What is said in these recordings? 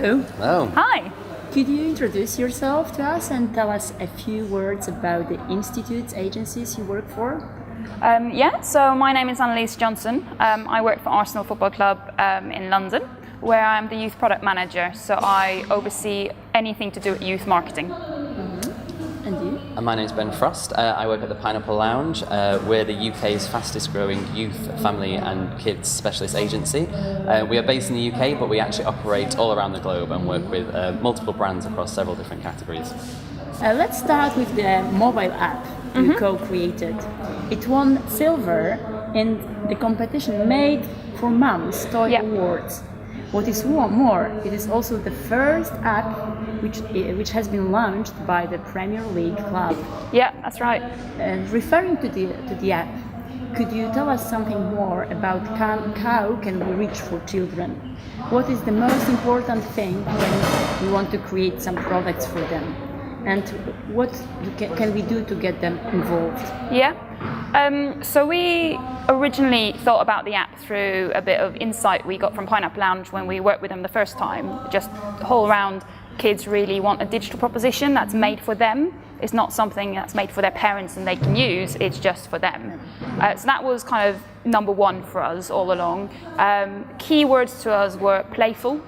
Hello. Hello. Hi. Could you introduce yourself to us and tell us a few words about the institutes, agencies you work for? So my name is Anne-Lise Johnsen. I work for Arsenal Football Club in London, where I'm the youth product manager. So I oversee anything to do with youth marketing. And you? My name is Ben Frost. I work at the Pineapple Lounge. We're the UK's fastest growing youth, family and kids specialist agency. We are based in the UK, but we actually operate all around the globe and work with multiple brands across several different categories. Let's start with the mobile app you co-created. It won silver in the competition Made for Moms Toy Awards. What is more, it is also the first app which has been launched by the Premier League club. Yeah, that's right. Referring to the app, could you tell us something more about how can we reach for children? What is the most important thing when we want to create some products for them? And what can we do to get them involved? Yeah. So we originally thought about the app through a bit of insight we got from Pineapple Lounge when we worked with them the first time. Just all around, kids really want a digital proposition that's made for them. It's not something that's made for their parents and they can use, it's just for them. So that was kind of number one for us all along. Keywords to us were playful,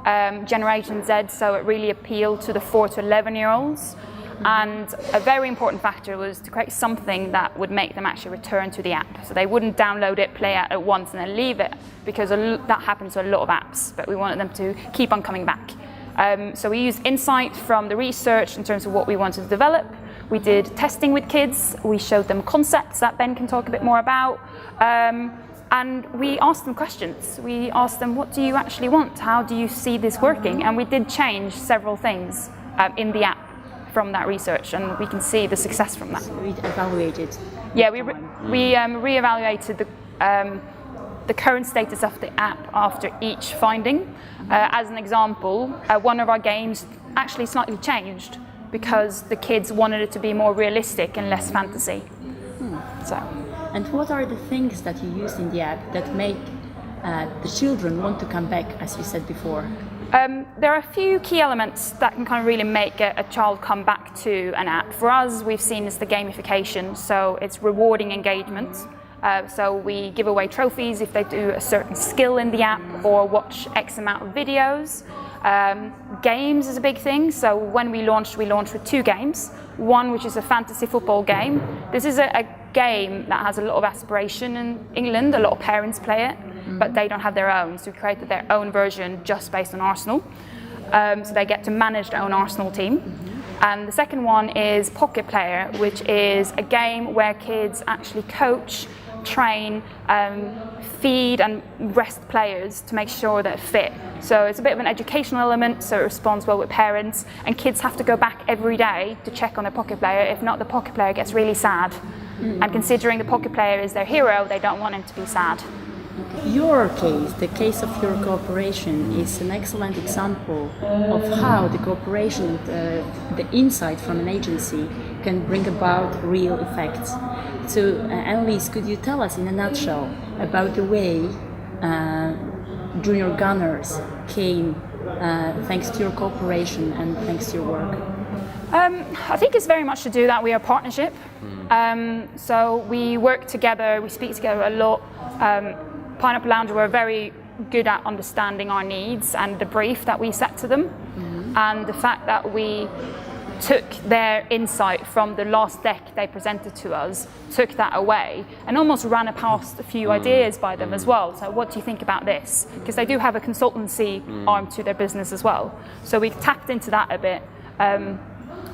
Generation Z, so it really appealed to the 4 to 11-year-olds. And a very important factor was to create something that would make them actually return to the app. So they wouldn't download it, play it at once and then leave it, because that happens to a lot of apps, but we wanted them to keep on coming back. So we used insight from the research in terms of what we wanted to develop. We did testing with kids, we showed them concepts that Ben can talk a bit more about, and we asked them questions. We asked them, what do you actually want? How do you see this working? And we did change several things in the app from that research, and we can see the success from that. So we evaluated. Yeah, we re-evaluated the current status of the app after each finding. As an example, one of our games actually slightly changed because the kids wanted it to be more realistic and less fantasy. So. And what are the things that you used in the app that make the children want to come back, as you said before? There are a few key elements that can kind of really make a child come back to an app. For us, we've seen is the gamification, so it's rewarding engagement. So we give away trophies if they do a certain skill in the app or watch X amount of videos. Games is a big thing, so when we launched with 2 games. One which is a fantasy football game. This is a game that has a lot of aspiration in England, a lot of parents play it, but they don't have their own, so we created their own version just based on Arsenal. So they get to manage their own Arsenal team. And the second one is Pocket Player, which is a game where kids actually coach, train, feed and rest players to make sure they're fit. So it's a bit of an educational element, so it responds well with parents, and kids have to go back every day to check on their Pocket Player. If not, the Pocket Player gets really sad. And considering the Pocket Player is their hero, they don't want him to be sad. Your case, the case of your cooperation, is an excellent example of how the cooperation, the insight from an agency can bring about real effects. So, Anne-Lise, could you tell us in a nutshell about the way Junior Gunners came thanks to your cooperation and thanks to your work? I think it's very much to do that we are a partnership. So we work together, we speak together a lot. Pineapple Lounge were very good at understanding our needs and the brief that we set to them. And the fact that we took their insight from the last deck they presented to us, took that away and almost ran past a few ideas by them as well. So what do you think about this? Because they do have a consultancy arm to their business as well. So we tapped into that a bit.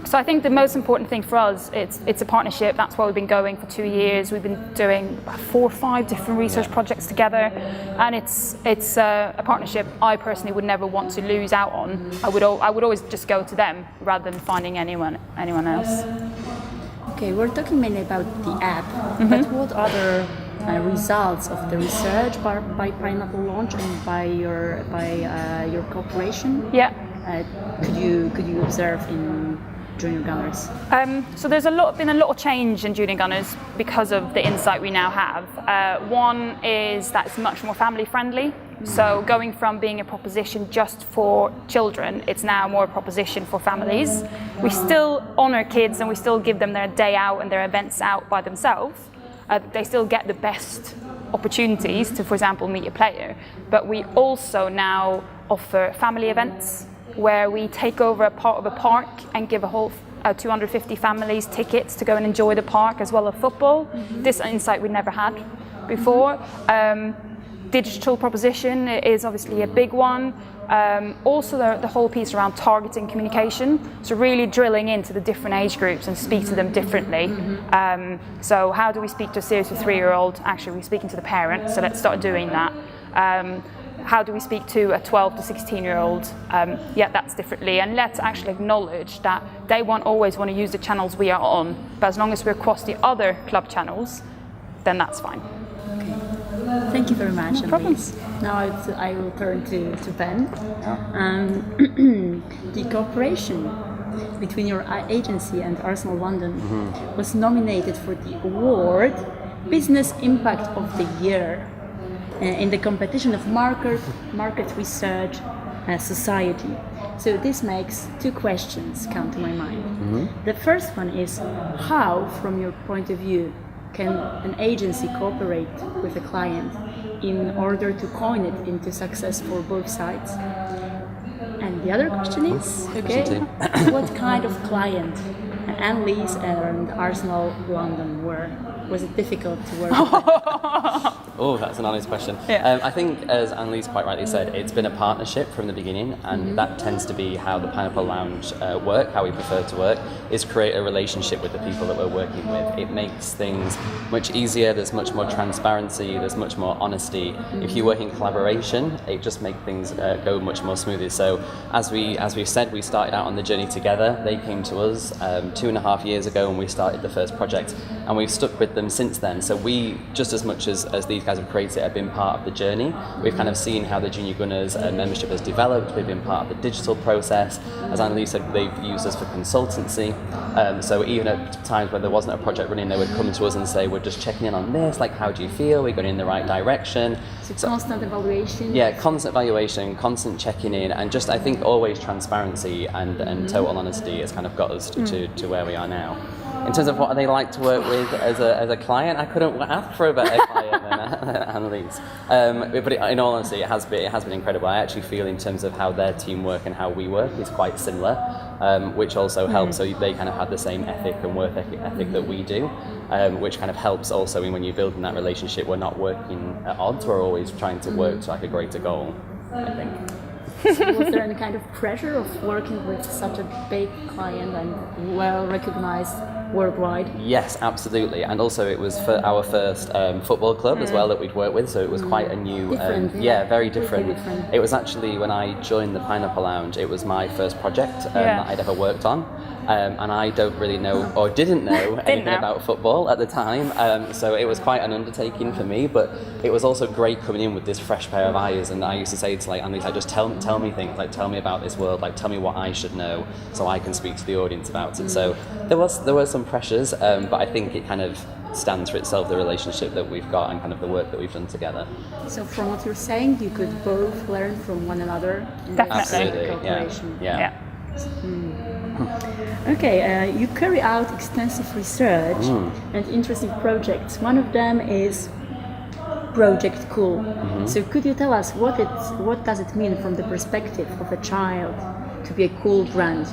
So I think the most important thing for us, it's a partnership. That's why we've been going for 2 years. We've been doing 4 or 5 different research projects together, and it's a partnership I personally would never want to lose out on. I would always just go to them rather than finding anyone else. Okay, we're talking mainly about the app, but what other results of the research by Pineapple Lounge and by your cooperation? Yeah. Could you observe in Junior Gunners? So there's been a lot of change in Junior Gunners because of the insight we now have. One is that it's much more family friendly. So going from being a proposition just for children, it's now more a proposition for families. We still honor kids and we still give them their day out and their events out by themselves. They still get the best opportunities to, for example, meet a player. But we also now offer family events where we take over a part of a park and give a whole 250 families tickets to go and enjoy the park as well as football. This insight we never had before. Digital proposition is obviously a big one. Also the whole piece around targeting communication, so really drilling into the different age groups and speak to them differently. So how do we speak to a 0 to 3-year-old? Actually, we're speaking to the parents, so let's start doing that. How do we speak to a 12 to 16-year-old? Yeah, that's differently, and let's actually acknowledge that they won't always want to use the channels we are on, but as long as we're across the other club channels, then that's fine. Thank you very much, Anne-Lise. Now I will turn to Ben. The cooperation between your agency and Arsenal Londyn was nominated for the award Business Impact of the Year in the competition of market research society. So this makes two questions come to my mind. The first one is, how, from your point of view, can an agency cooperate with a client in order to coin it into success for both sides? And the other question is, what kind of client Anne-Lise and Arsenal Londyn were? Was it difficult to work with? Oh, that's an honest question. Yeah. I think, as Anne-Lise quite rightly said, it's been a partnership from the beginning, and that tends to be how the Pineapple Lounge work, how we prefer to work, is create a relationship with the people that we're working with. It makes things much easier, there's much more transparency, there's much more honesty. If you work in collaboration, it just makes things go much more smoothly. So as we've said, we started out on the journey together. They came to us 2.5 years ago when we started the first project, and we've stuck with them since then. So we, just as much as these guys have created, have been part of the journey. We've kind of seen how the Junior Gunners membership has developed. We've been part of the digital process. As Anne-Lise said, they've used us for consultancy. So even at times when there wasn't a project running, they would come to us and say, we're just checking in on this, like, how do you feel? We're going in the right direction. So constant evaluation? Yeah, constant evaluation, constant checking in, and just, I think, always transparency and total honesty has kind of got us to where we are now. In terms of what they like to work with as a client, I couldn't ask for a better client than Anne-Lise. But in all honesty, it has been incredible. I actually feel in terms of how their team work and how we work is quite similar, which also helps. So they kind of have the same ethic and work ethic that we do, which kind of helps also when you're building that relationship. We're not working at odds. We're always trying to work to like a greater goal, I think. So was there any kind of pressure of working with such a big client and well recognized worldwide? Yes, absolutely. And also it was for our first football club as well that we'd worked with, so it was quite a new, very different. It was actually, when I joined the Pineapple Lounge, it was my first project that I'd ever worked on. And I don't really know, or didn't know anything about football at the time, so it was quite an undertaking for me, but it was also great coming in with this fresh pair of eyes. And I used to say to Anne-Lise, like, just tell me things, like, tell me about this world, like, tell me what I should know so I can speak to the audience about it. So there were some pressures, but I think it kind of stands for itself, the relationship that we've got and kind of the work that we've done together. So from what you're saying, you could both learn from one another in Definitely. cooperation. Yeah. Okay, you carry out extensive research and interesting projects. One of them is Project Cool. So could you tell us what does it mean from the perspective of a child to be a cool brand?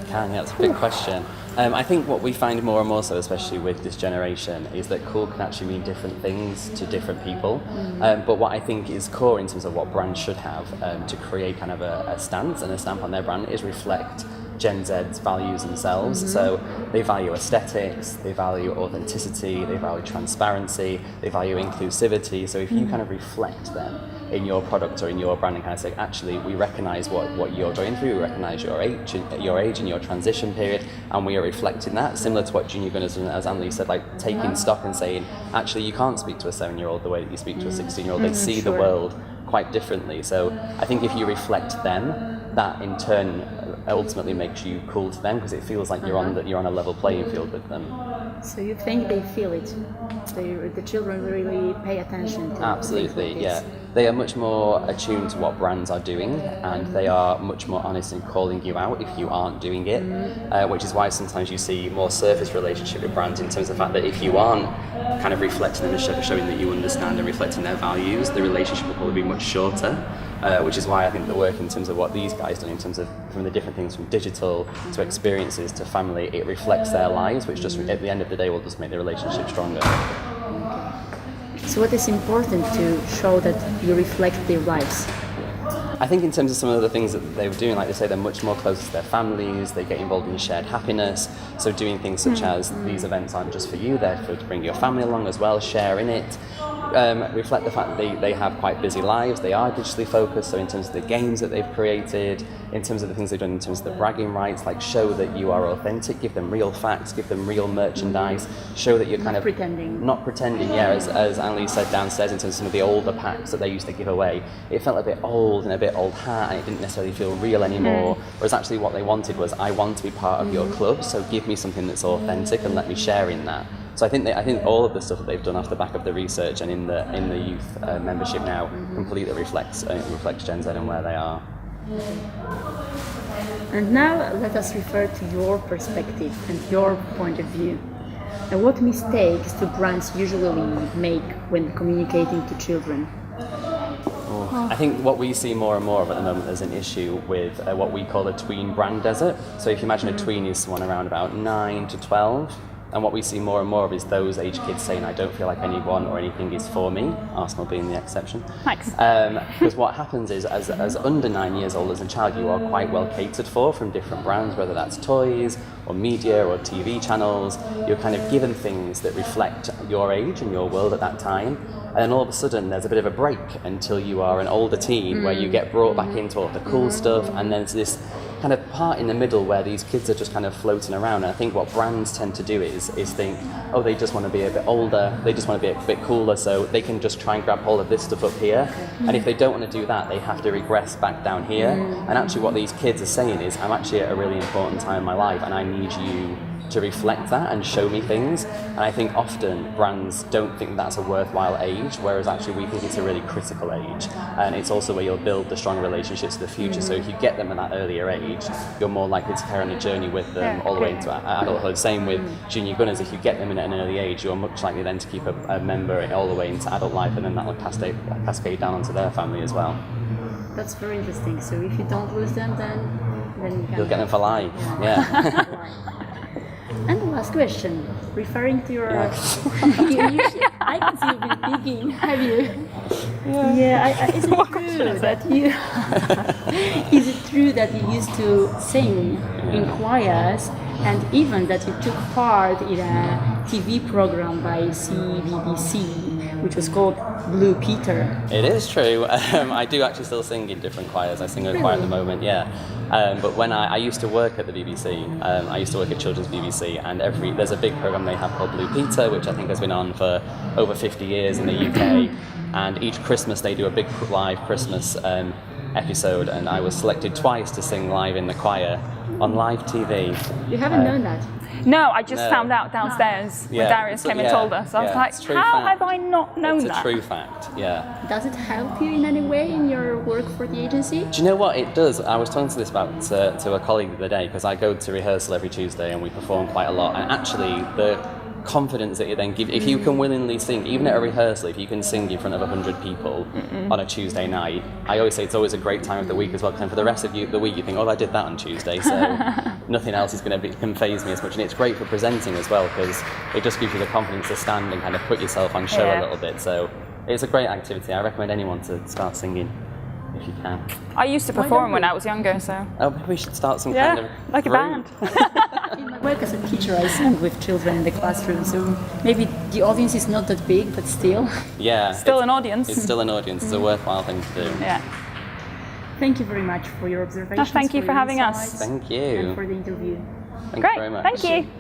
That's a big question. I think what we find more and more so, especially with this generation, is that cool can actually mean different things to different people. But what I think is core in terms of what brands should have to create kind of a stance and a stamp on their brand is reflect Gen Z's values themselves. So they value aesthetics, they value authenticity, they value transparency, they value inclusivity. So if you kind of reflect them in your product or in your brand and kind of say, actually, we recognise what you're going through, we recognise your age and your transition period, and we are reflecting that, similar to what Junior Gunners, as Anne-Lise said, like taking stock and saying, actually, you can't speak to a 7-year-old the way that you speak to a 16-year-old. They see the world quite differently. So I think if you reflect them, that in turn ultimately makes you cool to them, because it feels like you're on a level playing field with them. So you think they feel it? The children really pay attention to Absolutely, yeah. they are much more attuned to what brands are doing, and they are much more honest in calling you out if you aren't doing it, which is why sometimes you see more surface relationship with brands in terms of the fact that if you aren't kind of reflecting them and showing that you understand and reflecting their values, the relationship will probably be much shorter. Which is why I think the work in terms of what these guys do in terms of from the different things from digital to experiences to family, it reflects their lives, which just at the end of the day will just make the relationship stronger. So what is important to show that you reflect their lives? I think in terms of some of the things that they were doing, like they say, they're much more close to their families, they get involved in shared happiness, so doing things such as these events aren't just for you, they're to bring your family along as well, share in it. Reflect the fact that they have quite busy lives, they are digitally focused, so in terms of the games that they've created, in terms of the things they've done in terms of the bragging rights, like show that you are authentic, give them real facts, give them real merchandise, show that you're kind of not pretending, as Anne-Lise said downstairs in terms of some of the older packs that they used to give away, it felt a bit old and a bit old hat and it didn't necessarily feel real anymore, whereas actually what they wanted was, I want to be part of your club, so give me something that's authentic and let me share in that. So I think all of the stuff that they've done off the back of the research and in the youth membership now completely reflects Gen Z and where they are. And now let us refer to your perspective and your point of view. And what mistakes do brands usually make when communicating to children? I think what we see more and more of at the moment is an issue with what we call a tween brand desert. So if you imagine a tween is someone around about 9 to 12, and what we see more and more of is those age kids saying, I don't feel like anyone or anything is for me, Arsenal being the exception. Thanks. Because what happens is, as under 9 years old as a child, you are quite well catered for from different brands, whether that's toys or media or TV channels. You're kind of given things that reflect your age and your world at that time. And then all of a sudden there's a bit of a break until you are an older teen where you get brought back into all the cool stuff, and then there's this kind of part in the middle where these kids are just kind of floating around. And I think what brands tend to do is think, oh, they just want to be a bit older, they just want to be a bit cooler, so they can just try and grab hold of this stuff up here. And if they don't want to do that, they have to regress back down here. And actually what these kids are saying is, I'm actually at a really important time in my life and I need you to reflect that and show me things. And I think often brands don't think that's a worthwhile age, whereas actually we think it's a really critical age, and it's also where you'll build the strong relationships for the future. So if you get them at that earlier age, you're more likely to carry on a journey with them all the way into adulthood. Same with junior gunners, if you get them in at an early age, you're much likely then to keep a member all the way into adult life, and then that will cascade down onto their family as well. That's very interesting. So if you don't lose them, then you'll get them for life. Yeah. And the last question, referring to your... I can see you've been thinking, have you? Is it true that you... Is it true that you used to sing in choirs, and even that you took part in a TV program by CBBC, which was called Blue Peter? It is true. I do actually still sing in different choirs. I sing in a choir at the moment, but when I used to work at the BBC, I used to work at Children's BBC, and there's a big programme they have called Blue Peter, which I think has been on for over 50 years in the UK, and each Christmas they do a big live Christmas episode, and I was selected twice to sing live in the choir on live TV. You haven't known that? No, I just found out downstairs when Darius came and told us. I was like, how have I not known that? It's a true fact, Does it help you in any way in your work for the agency? Do you know what it does? I was talking to this about to a colleague the other day, because I go to rehearsal every Tuesday and we perform quite a lot, and actually the confidence that you then give, if you can willingly sing, even at a rehearsal, if you can sing in front of 100 people on a Tuesday night, I always say it's always a great time of the week as well, because for the rest of the week you think, oh, I did that on Tuesday, so nothing else is going to faze me as much. And it's great for presenting as well, because it just gives you the confidence to stand and kind of put yourself on show a little bit. So it's a great activity. I recommend anyone to start singing if you can. I used to perform when I was younger, so... Oh, maybe we should start some kind of like group. A band. In my work as a teacher, I sing with children in the classroom, so maybe the audience is not that big, but still. Yeah. Still an audience. It's still an audience. It's a worthwhile thing to do. Yeah. Thank you very much for your observations. Thank you for having us. Thank you. And for the interview. Thank you very much. Thank you.